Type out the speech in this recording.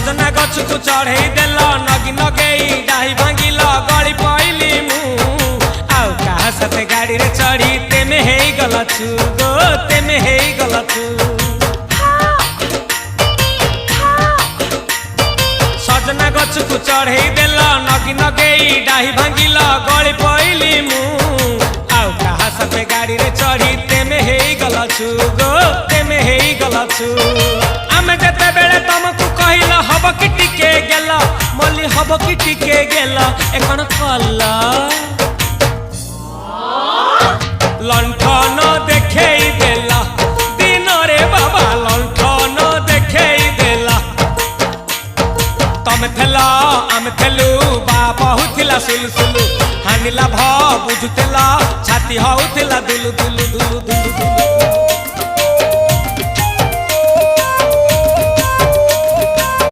सजना गछ को चढ़े देल नगी नगेई डाही भांगिल गली पइली मु आउ कहा साथे गाड़ी रे चढ़ी तेमे हे गलछु गो तेमे हे गलछु सजना गछ को चढ़े देल नगी नगेई डाही भांगिल गली पइली मु आउ कहा साथे गाड़ी रे चढ़ी तेमे हे गलछु गो तेमे हे गलछु आमे जते बेले तुमको कहिल हब कि टिके गेल मल्ली हब कि टिके गेल एकन कल लंठन देखेई देला दिन रे बाबा लंठन देखेई देला तमे थेला आमे थेलु बाबा हुथिला सुलु सुलु हानिला भ बुझुतेला छाती हउथिला दुलु दुलु दुलु